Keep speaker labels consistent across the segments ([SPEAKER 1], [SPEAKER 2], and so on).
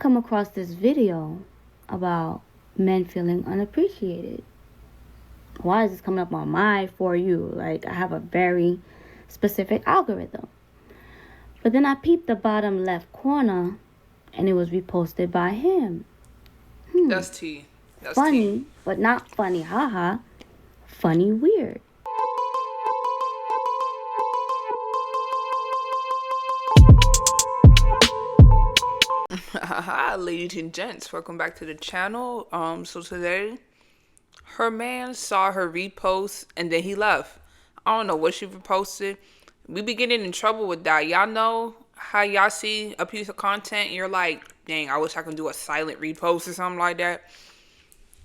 [SPEAKER 1] come across this video about men feeling unappreciated. Why is this coming up on my For You? Like, I have a very specific algorithm. But then I peeped the bottom left corner and it was reposted by him.
[SPEAKER 2] That's T. That's
[SPEAKER 1] Funny,
[SPEAKER 2] T.
[SPEAKER 1] but not funny, haha. Funny weird.
[SPEAKER 2] Haha, ladies and gents, welcome back to the channel. So today, her man saw her repost and then he left. I don't know what she reposted. We be getting in trouble with that. Y'all know how y'all see a piece of content and you're like, dang, I wish I could do a silent repost or something like that.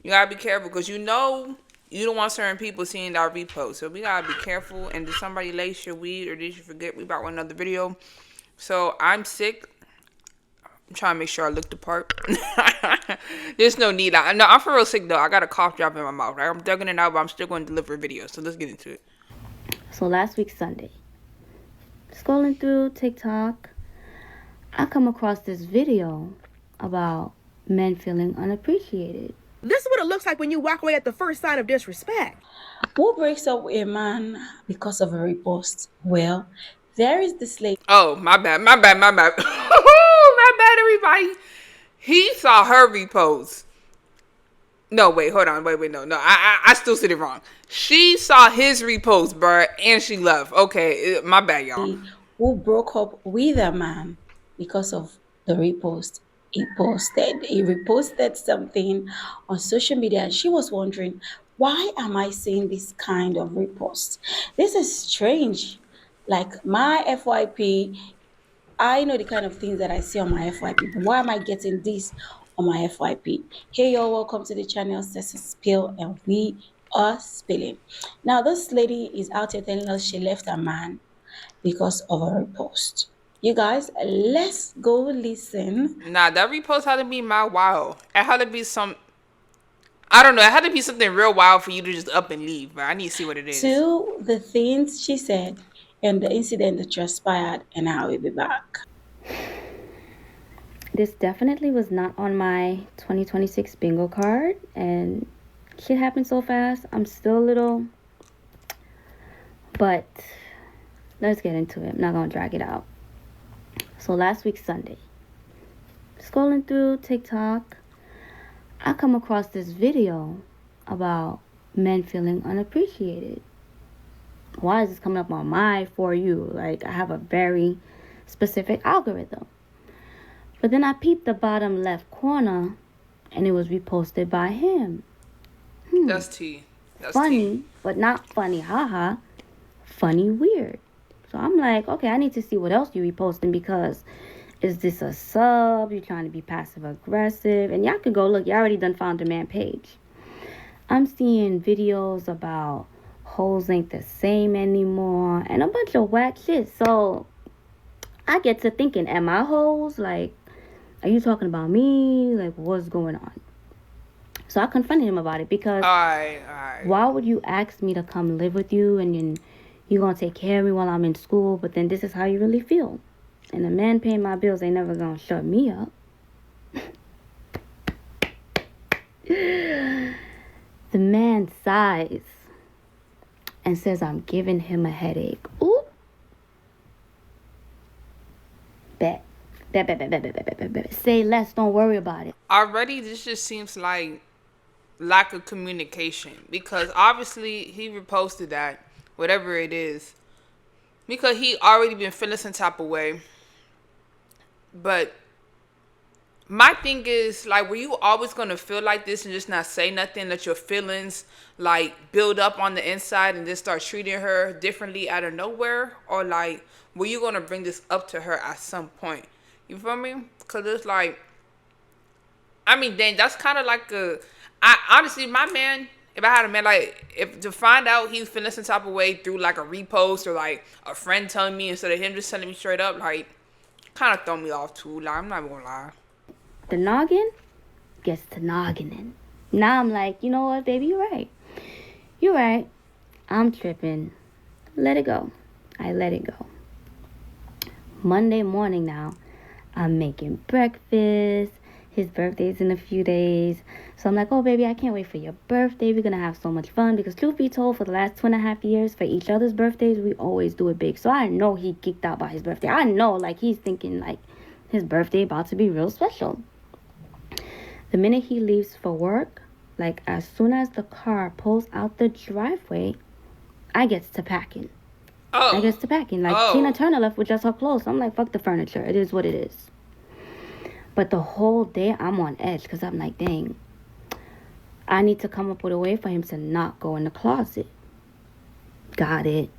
[SPEAKER 2] You gotta be careful because you know you don't want certain people seeing that repost. So we gotta be careful. And did somebody lace your weed or did you forget we about one another video? So I'm sick. I'm trying to make sure I look the part. There's no need. I'm for real sick though. I got a cough drop in my mouth. Right? I'm dugging it out, but I'm still going to deliver a video. So let's get into it.
[SPEAKER 1] So last week Sunday, scrolling through TikTok, I come across this video about men feeling unappreciated.
[SPEAKER 3] This is what it looks like when you walk away at the first sign of disrespect.
[SPEAKER 4] Who breaks up with a man because of a repost? Well, there is this lady.
[SPEAKER 2] Oh, my bad. My bad. My bad, everybody. He saw her repost. No, wait, hold on. Wait, no. I still said it wrong. She saw his repost, bro, and she left. Okay, my bad, y'all.
[SPEAKER 4] Who broke up with a man because of the repost. He reposted something on social media and she was wondering, why am I seeing this kind of repost? This is strange. Like my FYP, I know the kind of things that I see on my FYP, but why am I getting this on my FYP? Hey y'all, welcome to the channel Sessa Spill, and we are spilling. Now this lady is out here telling us she left a man because of a repost. You guys, let's go listen.
[SPEAKER 2] Nah, that repost had to be my wild. It had to be some. I don't know. It had to be something real wild for you to just up and leave, but I need to see what it is.
[SPEAKER 4] To the things she said and the incident that transpired, and I will be back.
[SPEAKER 1] This definitely was not on my 2026 bingo card, and shit happened so fast. I'm still a little, but let's get into it. I'm not gonna drag it out. So last week Sunday, scrolling through TikTok, I come across this video about men feeling unappreciated. Why is this coming up on my For You? Like, I have a very specific algorithm. But then I peeped the bottom left corner and it was reposted by him.
[SPEAKER 2] That's T. That's
[SPEAKER 1] Funny,
[SPEAKER 2] T.
[SPEAKER 1] but not funny, haha. Funny weird. So I'm like, okay, I need to see what else you reposting, because is this a sub? You trying to be passive aggressive? And y'all could go look. Y'all already done found the man page. I'm seeing videos about hoes ain't the same anymore and a bunch of whack shit. So I get to thinking, am I hoes? Like, are you talking about me? Like, what's going on? So I confronted him about it, because
[SPEAKER 2] Alright.
[SPEAKER 1] why would you ask me to come live with you and then you're going to take care of me while I'm in school, but then this is how you really feel? And a man paying my bills ain't never going to shut me up. The man sighs and says I'm giving him a headache. Ooh. Bet. Say less, don't worry about it.
[SPEAKER 2] Already, this just seems like lack of communication, because obviously he reposted that, whatever it is, because he already been feeling some type of way. But my thing is, like, were you always gonna feel like this and just not say nothing, let your feelings like build up on the inside and then start treating her differently out of nowhere? Or like, were you gonna bring this up to her at some point? You feel me? Because it's like, I mean, dang, that's kind of like I honestly, my man, if I had a man, like, if to find out he's feeling some type of way through like a repost or like a friend telling me instead of him just telling me straight up, like, kind of throw me off too. Like, I'm not even gonna lie.
[SPEAKER 1] The noggin gets to noggining. Now I'm like, you know what, baby, you're right. You're right. I'm tripping. Let it go. I let it go. Monday morning now, I'm making breakfast. His birthday's in a few days. So I'm like, oh, baby, I can't wait for your birthday. We're going to have so much fun. Because truth be told, for the last 2.5 years, for each other's birthdays, we always do it big. So I know he geeked out by his birthday. I know, like, he's thinking, like, his birthday about to be real special. The minute he leaves for work, like, as soon as the car pulls out the driveway, I gets to packing.
[SPEAKER 2] Oh.
[SPEAKER 1] I gets to packing. Like, Tina Turner left with just her clothes. I'm like, fuck the furniture. It is what it is. But the whole day, I'm on edge because I'm like, dang, I need to come up with a way for him to not go in the closet. Got it.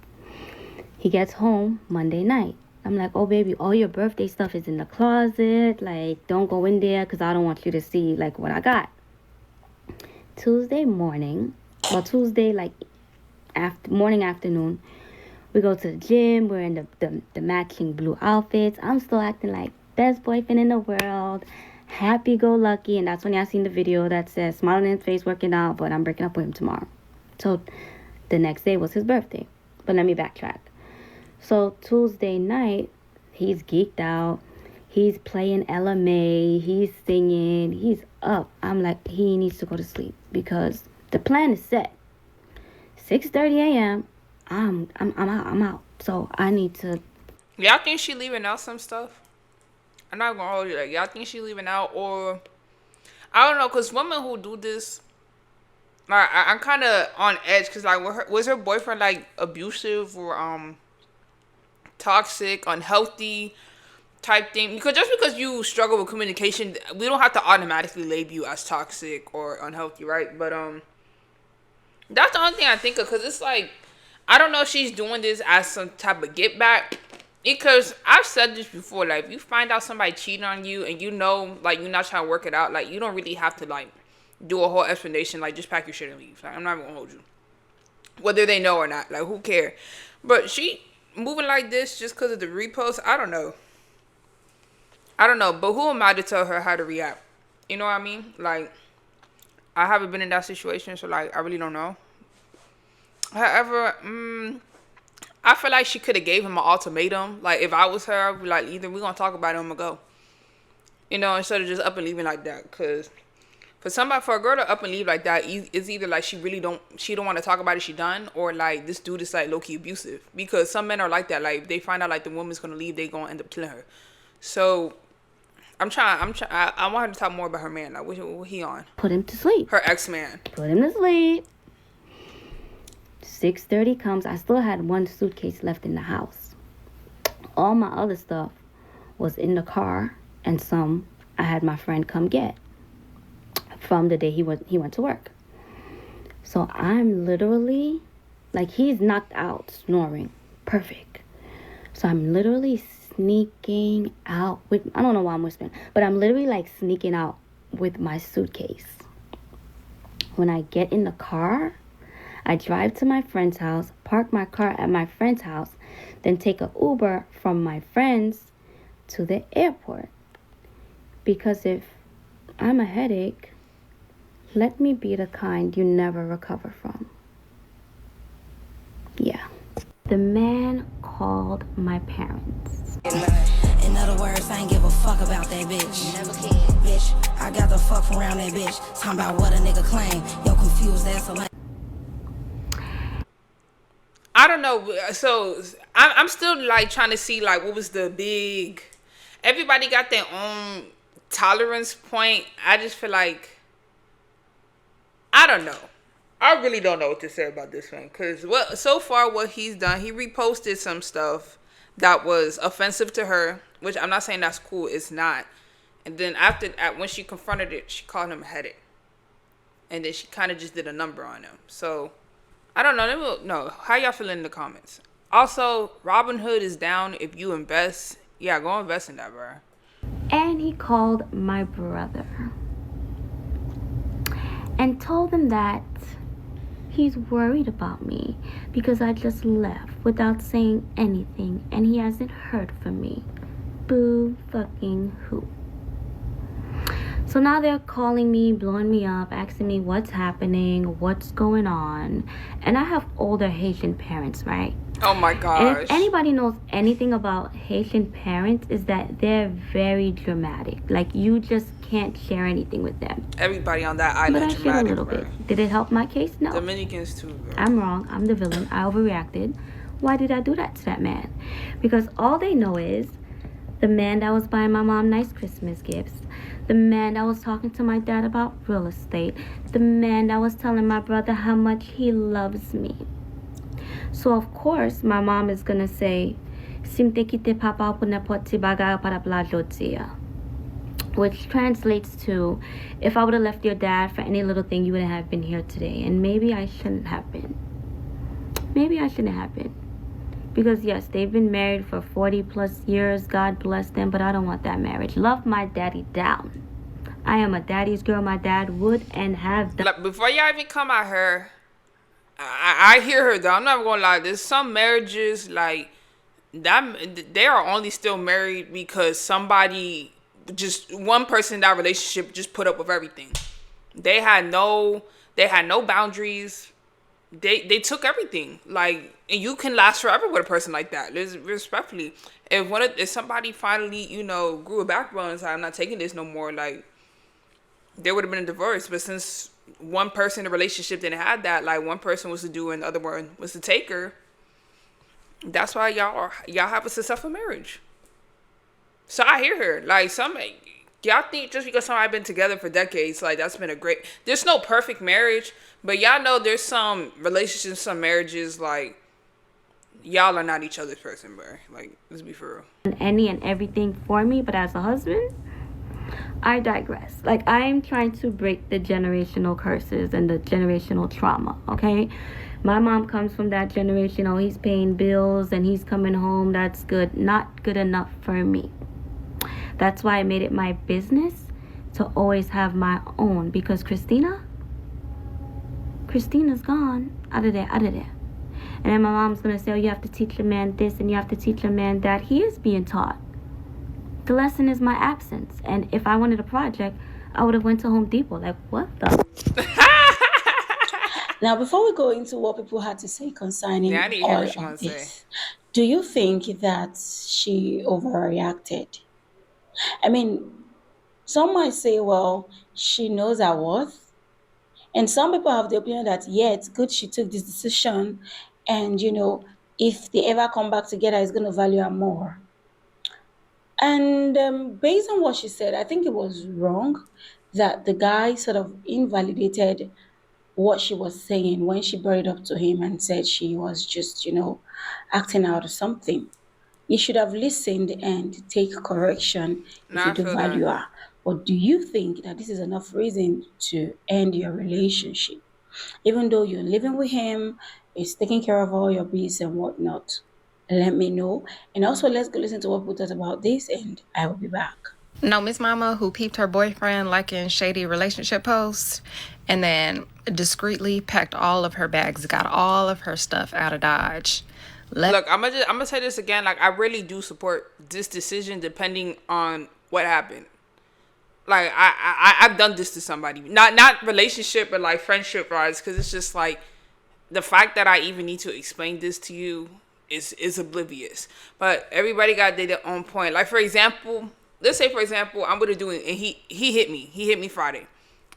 [SPEAKER 1] He gets home Monday night. I'm like, oh, baby, all your birthday stuff is in the closet. Like, don't go in there because I don't want you to see, like, what I got. Tuesday, like, morning, afternoon, we go to the gym. We're in the matching blue outfits. I'm still acting like best boyfriend in the world, happy-go-lucky. And that's when y'all seen the video that says smiling in his face, working out, but I'm breaking up with him tomorrow. So the next day was his birthday. But let me backtrack. So Tuesday night, he's geeked out. He's playing LMA. He's singing. He's up. I'm like, he needs to go to sleep because the plan is set. 6:30 a.m. I'm out. So I need to.
[SPEAKER 2] Y'all think she leaving out some stuff? I'm not gonna hold you. Like, y'all think she leaving out, or I don't know, cause women who do this, like, I'm kind of on edge, cause like, was her boyfriend like abusive or toxic, unhealthy type thing? Because just because you struggle with communication, we don't have to automatically label you as toxic or unhealthy, right? But that's the only thing I think of, cause it's like, I don't know if she's doing this as some type of get back. Because I've said this before, like, if you find out somebody cheating on you and you know, like, you're not trying to work it out, like, you don't really have to, like, do a whole explanation, like, just pack your shit and leave. Like, I'm not even gonna hold you. Whether they know or not, like, who cares? But she moving like this just because of the repost, I don't know. But who am I to tell her how to react? You know what I mean? Like, I haven't been in that situation, so, like, I really don't know. However, I feel like she could have gave him an ultimatum. Like, if I was her, I'd be like, either we're going to talk about it or I'm going to go. You know, instead of just up and leaving like that. Because for a girl to up and leave like that, it's either like she don't want to talk about it, she done, or like this dude is like low-key abusive. Because some men are like that. Like, if they find out like the woman's going to leave, they going to end up killing her. So, I want her to talk more about her man. Like, what he on?
[SPEAKER 1] Put him to sleep.
[SPEAKER 2] Her ex-man.
[SPEAKER 1] Put him to sleep. 6:30 comes. I still had one suitcase left in the house. All my other stuff was in the car, and some I had my friend come get from the day he went to work. So I'm literally, like, he's knocked out, snoring, perfect. So I'm literally sneaking out with, I don't know why I'm whispering, but I'm literally like sneaking out with my suitcase. When I get in the car, I drive to my friend's house, park my car at my friend's house, then take an Uber from my friend's to the airport. Because if I'm a headache, let me be the kind you never recover from. Yeah. The man called my parents.
[SPEAKER 5] In other words, I ain't give a fuck about that bitch. Never can. Bitch, I got the fuck from around that bitch. Talking about what a nigga claim. Yo, confused ass alone.
[SPEAKER 2] I don't know. So I'm still like trying to see like what was the big. Everybody got their own tolerance point. I just feel like I don't know. I really don't know what to say about this one because so far what he's done, he reposted some stuff that was offensive to her, which I'm not saying that's cool. It's not. And then when she confronted it, she called him a headache, and then she kind of just did a number on him. So. I don't know. No, how y'all feeling in the comments? Also, Robinhood is down if you invest. Yeah, go invest in that, bro.
[SPEAKER 1] And he called my brother and told him that he's worried about me because I just left without saying anything and he hasn't heard from me. Boo fucking who. So now they're calling me, blowing me up, asking me what's happening, what's going on. And I have older Haitian parents, right?
[SPEAKER 2] Oh my
[SPEAKER 1] And if
[SPEAKER 2] gosh.
[SPEAKER 1] anybody knows anything about Haitian parents, is that they're very dramatic. Like, you just can't share anything with them.
[SPEAKER 2] Everybody on that
[SPEAKER 1] But
[SPEAKER 2] island
[SPEAKER 1] I shared a
[SPEAKER 2] dramatic,
[SPEAKER 1] little
[SPEAKER 2] bro.
[SPEAKER 1] bit. Did it help my case? No.
[SPEAKER 2] Dominicans too, bro.
[SPEAKER 1] I'm wrong. I'm the villain. I overreacted. Why did I do that to that man? Because all they know is the man that was buying my mom nice Christmas gifts, the man that was talking to my dad about real estate, the man that was telling my brother how much he loves me. So of course my mom is gonna say, Simte kite papa pou nepot ti bagay para la jotia. Which translates to, if I would have left your dad for any little thing, you wouldn't have been here today. And maybe I shouldn't have been. Maybe I shouldn't have been. Because yes, they've been married for 40 plus years. God bless them, but I don't want that marriage. Love my daddy down. I am a daddy's girl. My dad would and have done.
[SPEAKER 2] Like, before y'all even come at her, I hear her though. I'm not gonna lie. There's some marriages like that. They are only still married because somebody, just one person in that relationship, just put up with everything. They had no. They had no boundaries. They took everything. Like, and you can last forever with a person like that. Respectfully, if somebody finally grew a backbone and said, I'm not taking this no more, like, there would have been a divorce. But since one person in the relationship didn't have that, like, one person was the doer and the other one was the taker, that's why y'all have a successful marriage. So I hear her. Like, y'all think just because somebody been together for decades, like, that's been a great. There's no perfect marriage, but y'all know there's some relationships, some marriages, like, y'all are not each other's person, bro. Like, let's be for real.
[SPEAKER 1] Any and everything for me, but as a husband, I digress. Like, I'm trying to break the generational curses and the generational trauma, okay? My mom comes from that generation. Oh, he's paying bills and he's coming home. That's good. Not good enough for me. That's why I made it my business to always have my own. Because Christina's gone. Out of there. And then my mom's going to say, oh, you have to teach a man this and you have to teach a man that. He is being taught. The lesson is my absence. And if I wanted a project, I would have went to Home Depot. Like, what the?
[SPEAKER 4] Now, before we go into what people had to say
[SPEAKER 2] Yeah, I
[SPEAKER 4] concerning
[SPEAKER 2] need to hear
[SPEAKER 4] all
[SPEAKER 2] what she
[SPEAKER 4] of
[SPEAKER 2] want to say.
[SPEAKER 4] this, do you think that she overreacted? I mean, some might say, well, she knows her worth. And some people have the opinion that, yeah, it's good she took this decision. And, if they ever come back together, it's going to value her more. And based on what she said, I think it was wrong that the guy sort of invalidated what she was saying when she brought it up to him and said she was just, acting out or something. You should have listened and take correction if
[SPEAKER 2] Nah,
[SPEAKER 4] you
[SPEAKER 2] I
[SPEAKER 4] do
[SPEAKER 2] feel that.
[SPEAKER 4] value her. But do you think that this is enough reason to end your relationship? Even though you're living with him, he's taking care of all your bills and whatnot. Let me know. And also, let's go listen to what people thought about this, and I will be back.
[SPEAKER 6] No, Miss Mama, who peeped her boyfriend liking shady relationship posts and then discreetly packed all of her bags, got all of her stuff out of Dodge.
[SPEAKER 2] Look, I'm gonna say this again. Like, I really do support this decision, depending on what happened. Like, I've done this to somebody, not relationship, but like friendship wise, because it's just like the fact that I even need to explain this to you is oblivious. But everybody got their own point. Like, for example, let's say, for example, I'm gonna do it, and he hit me. He hit me Friday.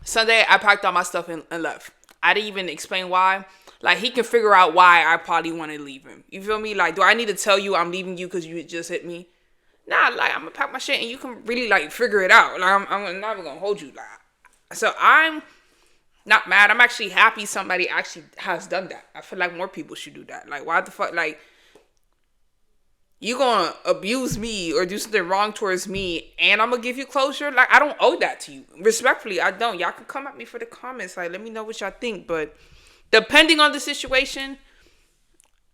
[SPEAKER 2] Sunday, I packed all my stuff and left. I didn't even explain why. Like, he can figure out why I probably want to leave him. You feel me? Like, do I need to tell you I'm leaving you because you just hit me? Nah, like, I'm gonna pack my shit and you can really, like, figure it out. Like, I'm not even gonna hold you. Like, so I'm not mad. I'm actually happy somebody actually has done that. I feel like more people should do that. Like, why the fuck? Like, you gonna abuse me or do something wrong towards me and I'm gonna give you closure? Like, I don't owe that to you. Respectfully, I don't. Y'all can come at me for the comments. Like, let me know what y'all think. But depending on the situation,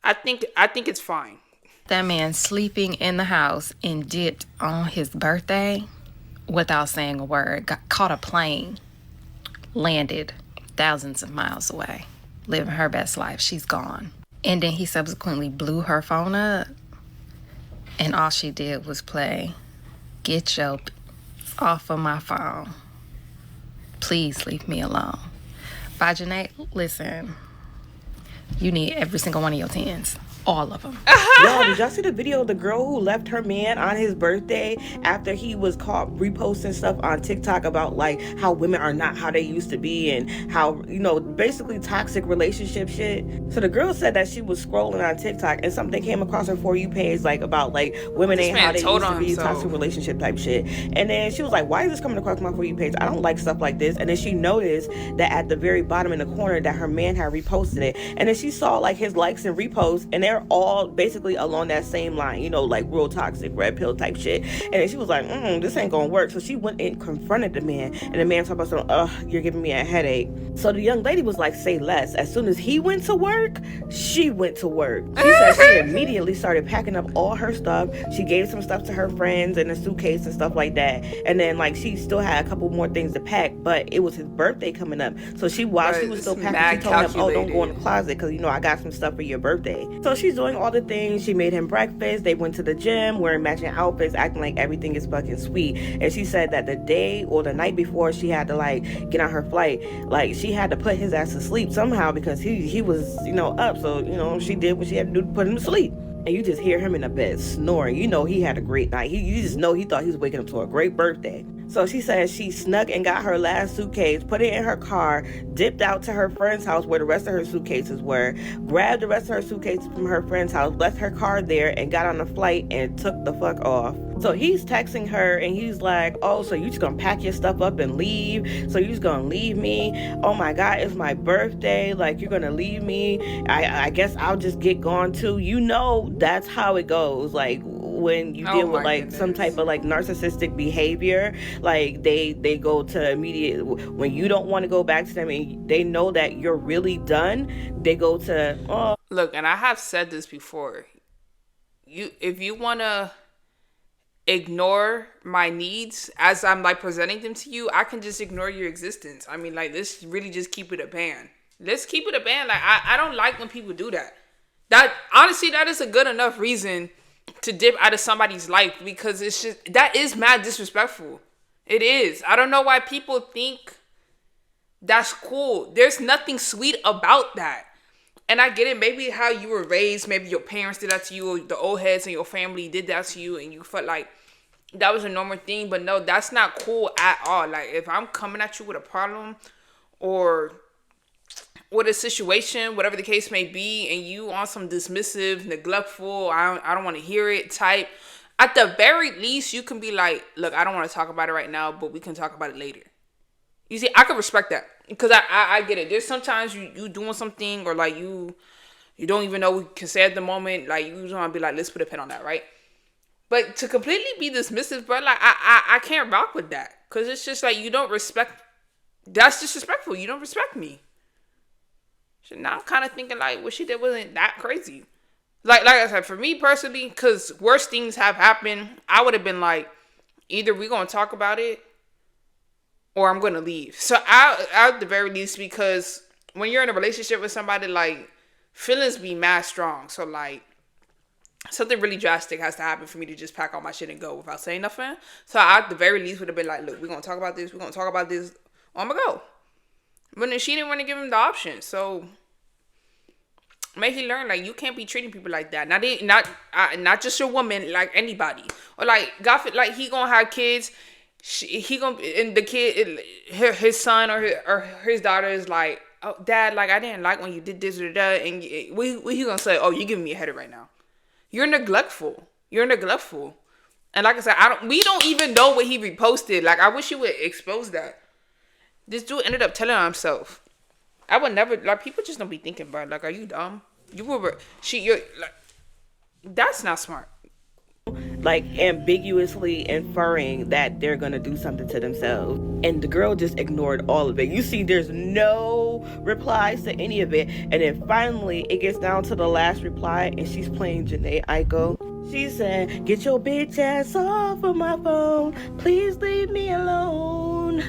[SPEAKER 2] I think it's fine.
[SPEAKER 6] That man sleeping in the house and dipped on his birthday without saying a word. Caught a plane, landed thousands of miles away, living her best life. She's gone. And then he subsequently blew her phone up. And all she did was play, "Get your off of my phone. Please leave me alone." By Janae, listen, you need every single one of your tens. All of them.
[SPEAKER 3] Y'all, did y'all see the video of the girl who left her man on his birthday after he was caught reposting stuff on TikTok about like how women are not how they used to be and how, you know, basically toxic relationship shit? So the girl said that she was scrolling on TikTok and something came across her For You page like about like women
[SPEAKER 2] This
[SPEAKER 3] ain't
[SPEAKER 2] man
[SPEAKER 3] how they
[SPEAKER 2] told
[SPEAKER 3] used to
[SPEAKER 2] on
[SPEAKER 3] be,
[SPEAKER 2] himself.
[SPEAKER 3] toxic relationship type shit. And then she was like, why is this coming across my For You page? I don't like stuff like this. And then she noticed that at the very bottom in the corner that her man had reposted it. And then she saw like his likes and reposts, and they're all basically along that same line, you know, like real toxic red pill type shit. And then she was like, this ain't gonna work. So she went and confronted the man, and the man talked about something, you're giving me a headache. So the young lady was like, say less. As soon as he went to work, she went to work. She said she immediately started packing up all her stuff. She gave some stuff to her friends in a suitcase and stuff like that. And then like she still had a couple more things to pack, but it was his birthday coming up. So while she was still packing, she told him, don't go in the closet because, you know, I got some stuff for your birthday. So she's doing all the things. She made him breakfast. They went to the gym wearing matching outfits, acting like everything is fucking sweet. And she said that the day or the night before she had to like get on her flight, like she had to put his ass to sleep somehow because he was, you know, up. So, you know, she did what she had to do to put him to sleep. And you just hear him in the bed snoring. You know he had a great night. You just know he thought he was waking up to a great birthday. So she says she snuck and got her last suitcase, put it in her car, dipped out to her friend's house where the rest of her suitcases were, grabbed the rest of her suitcases from her friend's house, left her car there, and got on a flight and took the fuck off. So he's texting her and he's like, oh, so you just gonna pack your stuff up and leave? So you just gonna leave me? Oh my God, it's my birthday. Like, you're gonna leave me? I guess I'll just get gone too. You know, that's how it goes. Like, when you deal with like some type of like narcissistic behavior, like they go to immediate, when you don't want to go back to them and they know that you're really done, they go to
[SPEAKER 2] Look, and I have said this before, if you want to ignore my needs as I'm like presenting them to you, I can just ignore your existence. I mean, like, let's really just keep it a band. Let's keep it a band. Like, I don't like when people do that. That honestly, that is a good enough reason to dip out of somebody's life, because it's just, that is mad disrespectful. It is. I don't know why people think that's cool. There's nothing sweet about that. And I get it. Maybe how you were raised, maybe your parents did that to you, or the old heads in your family did that to you, and you felt like that was a normal thing. But no, that's not cool at all. Like, if I'm coming at you with a problem or with a situation, whatever the case may be, and you on some dismissive, neglectful, I don't want to hear it type, at the very least, you can be like, look, I don't want to talk about it right now, but we can talk about it later. You see, I can respect that, because I get it. There's sometimes you doing something, or like you don't even know what you can say at the moment. Like, you just want to be like, let's put a pin on that, right? But to completely be dismissive, bro, like I can't rock with that, because it's just like, you don't respect. That's disrespectful. You don't respect me. So now I'm kind of thinking like what she did wasn't that crazy. Like I said, for me personally, because worse things have happened, I would have been like, either we're going to talk about it or I'm going to leave. So I at the very least, because when you're in a relationship with somebody, like, feelings be mad strong. So like, something really drastic has to happen for me to just pack all my shit and go without saying nothing. So I at the very least would have been like, look, we're going to talk about this. We're going to talk about this. I'm going to go. But then she didn't want to give him the option. So make he learn, like, you can't be treating people like that. Not just your woman, like anybody. Or like, God, like, he gonna have kids. He gonna, and the kid, his son or his daughter is like, oh, Dad, like, I didn't like when you did this or that. And what he gonna say? Oh, you giving me a headache right now. You're neglectful. And like I said, we don't even know what he reposted. Like, I wish you would expose that. This dude ended up telling on himself. I would never, like, people just don't be thinking, bro. Like, are you dumb? You're like, that's not smart.
[SPEAKER 3] Like, ambiguously inferring that they're gonna do something to themselves, and the girl just ignored all of it. You see, there's no replies to any of it, and then finally it gets down to the last reply, and she's playing Janae Aiko. She said, get your bitch ass off of my phone, please leave me alone.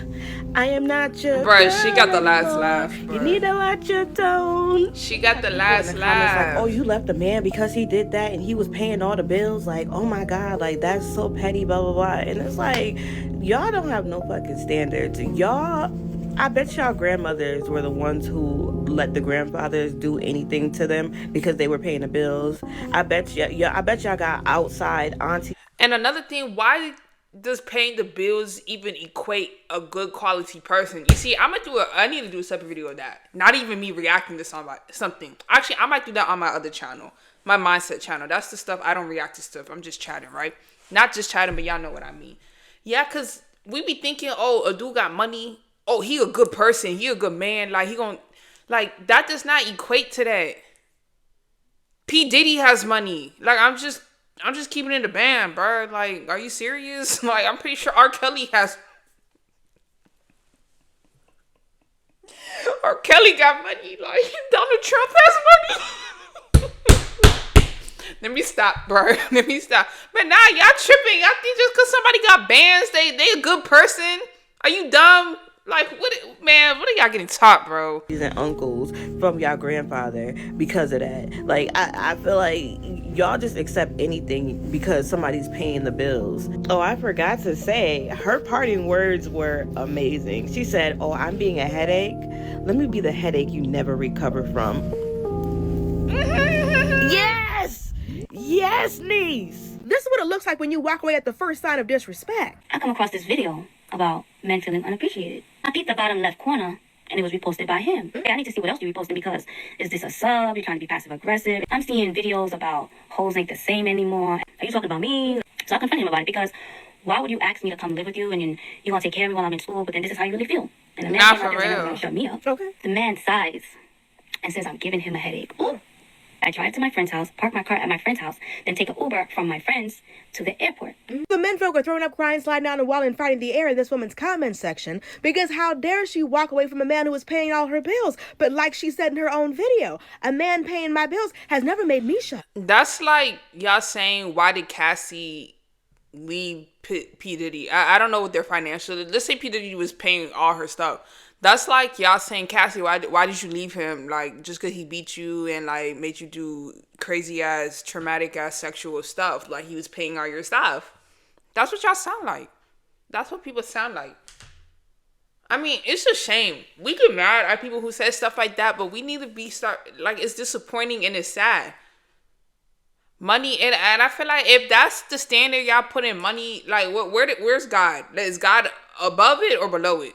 [SPEAKER 3] I am not your
[SPEAKER 2] Bruh, she got
[SPEAKER 3] girl
[SPEAKER 2] the last
[SPEAKER 3] anymore.
[SPEAKER 2] laugh,
[SPEAKER 3] You need
[SPEAKER 2] bruh.
[SPEAKER 3] to watch your tone.
[SPEAKER 2] She got the
[SPEAKER 3] People in
[SPEAKER 2] last
[SPEAKER 3] the comments like, oh,
[SPEAKER 2] laugh.
[SPEAKER 3] you left a man because he did that and he was paying all the bills. Like, oh my God, like that's so petty, blah, blah, blah. And it's like, y'all don't have no fucking standards. Y'all, I bet y'all grandmothers were the ones who let the grandfathers do anything to them because they were paying the bills. I bet y'all got outside aunties.
[SPEAKER 2] And another thing, why does paying the bills even equate a good quality person? You see, I need to do a separate video of that. Not even me reacting to something. Actually, I might do that on my other channel, my mindset channel. That's the stuff I don't react to stuff. I'm just chatting, right? Not just chatting, but y'all know what I mean. Yeah, cause we be thinking, oh, a dude got money. Oh, he a good person. He a good man. Like that does not equate to that. P Diddy has money. Like I'm just keeping it in the band, bro. Like, are you serious? Like, I'm pretty sure R. Kelly got money. Like, Donald Trump has money. Let me stop, bro. Let me stop. But nah, y'all tripping. Y'all think just because somebody got bands, they a good person? Are you dumb? Like, what are y'all getting taught, bro?
[SPEAKER 3] And uncles from y'all grandfather because of that. Like I feel like y'all just accept anything because somebody's paying the bills. Oh, I forgot to say, her parting words were amazing. She said, oh, I'm being a headache. Let me be the headache you never recover from. Yes! Yes, niece! This is what it looks like when you walk away at the first sign of disrespect.
[SPEAKER 1] I come across this video about men feeling unappreciated. I peeped the bottom left corner and it was reposted by him. Okay, I need to see what else you reposted because is this a sub? You're trying to be passive aggressive. I'm seeing videos about hoes ain't the same anymore. Are you talking about me? So I confronted him about it because why would you ask me to come live with you and then you're gonna take care of me while I'm in school, but then this is how you really feel? And the man
[SPEAKER 2] Not
[SPEAKER 1] came out
[SPEAKER 2] for
[SPEAKER 1] there and
[SPEAKER 2] real.
[SPEAKER 1] gonna shut me up.
[SPEAKER 3] Okay.
[SPEAKER 1] The man sighs and says I'm giving him a headache. Ooh. I drive to my friend's house, park my car at my friend's house, then take an Uber from my friends to the airport.
[SPEAKER 3] The menfolk are throwing up, crying, sliding down the wall, and fighting the air in this woman's comment section because how dare she walk away from a man who was paying all her bills? But like she said in her own video, a man paying my bills has never made me shut.
[SPEAKER 2] That's like y'all saying, why did Cassie leave P Diddy? I don't know what their financial. Let's say P Diddy was paying all her stuff. That's like y'all saying, Cassie, why did you leave him? Like, just because he beat you and like made you do crazy ass, traumatic ass sexual stuff. Like, he was paying all your stuff. That's what y'all sound like. That's what people sound like. I mean, it's a shame. We get mad at people who say stuff like that, but we need to like, it's disappointing and it's sad. Money, and I feel like if that's the standard y'all put in money, like where's God? Is God above it or below it?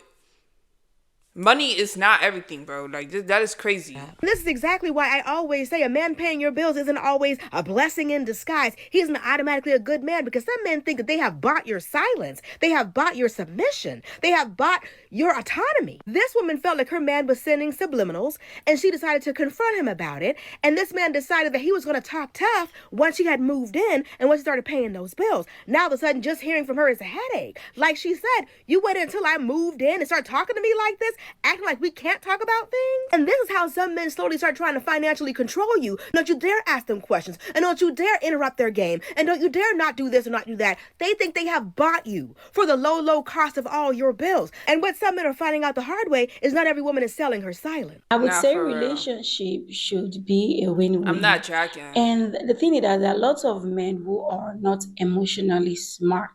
[SPEAKER 2] Money is not everything, bro. Like, that is crazy.
[SPEAKER 3] This is exactly why I always say a man paying your bills isn't always a blessing in disguise. He isn't automatically a good man because some men think that they have bought your silence. They have bought your submission. They have bought your autonomy. This woman felt like her man was sending subliminals and she decided to confront him about it. And this man decided that he was going to talk tough once she had moved in and once she started paying those bills. Now, all of a sudden, just hearing from her is a headache. Like she said, you waited until I moved in and started talking to me like this, acting like we can't talk about things. And this is how some men slowly start trying to financially control you. Don't you dare ask them questions. And don't you dare interrupt their game. And don't you dare not do this or not do that. They think they have bought you for the low, low cost of all your bills. And what some men are finding out the hard way is not every woman is selling her silence.
[SPEAKER 4] I would
[SPEAKER 2] Nah,
[SPEAKER 4] say
[SPEAKER 2] for real.
[SPEAKER 4] relationship should be a win-win.
[SPEAKER 2] I'm not jacking.
[SPEAKER 4] And the thing is that there are lots of men who are not emotionally smart.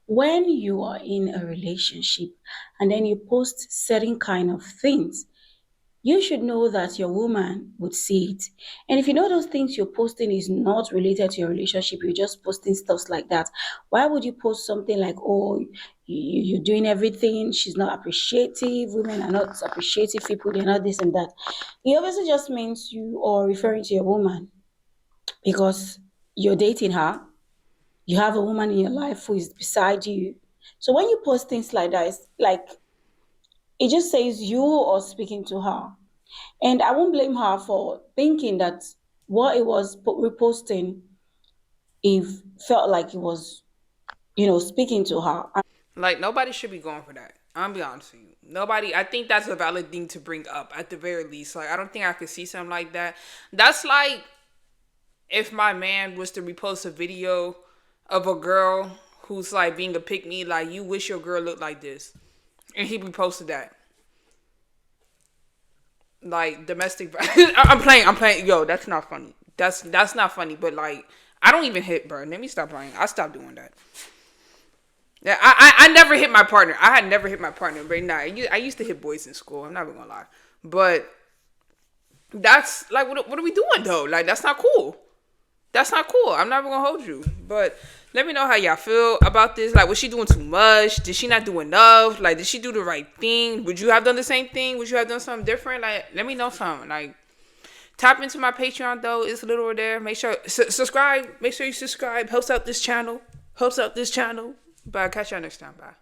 [SPEAKER 4] When you are in a relationship and then you post certain kind of things, you should know that your woman would see it. And if you know those things you're posting is not related to your relationship, you're just posting stuff like that, why would you post something like, oh, you're doing everything, she's not appreciative, women are not appreciative people, they're not this and that. It obviously just means you are referring to your woman because you're dating her. You have a woman in your life who is beside you. So when you post things like that, it's like it just says you are speaking to her. And I won't blame her for thinking that what it was reposting, it felt like it was, speaking to her.
[SPEAKER 2] Like, nobody should be going for that. I'm be honest with you. Nobody. I think that's a valid thing to bring up at the very least. Like, I don't think I could see something like that. That's like if my man was to repost a video of a girl who's like being a pick me, like, you wish your girl looked like this. And he reposted that. Like domestic. I'm playing. Yo, that's not funny. That's not funny. But like, I don't even hit, bro. Let me stop playing. I stopped doing that. Yeah, I never hit my partner. I had never hit my partner, but nah, I used to hit boys in school. I'm not even gonna lie, but that's like, what are we doing though? Like, that's not cool. That's not cool. I'm never gonna hold you. But let me know how y'all feel about this. Like, was she doing too much? Did she not do enough? Like, did she do the right thing? Would you have done the same thing? Would you have done something different? Like, let me know something. Like, tap into my Patreon though. It's a little over there. Make sure subscribe. Make sure you subscribe. Helps out this channel. Helps out this channel. But I'll catch y'all next time. Bye.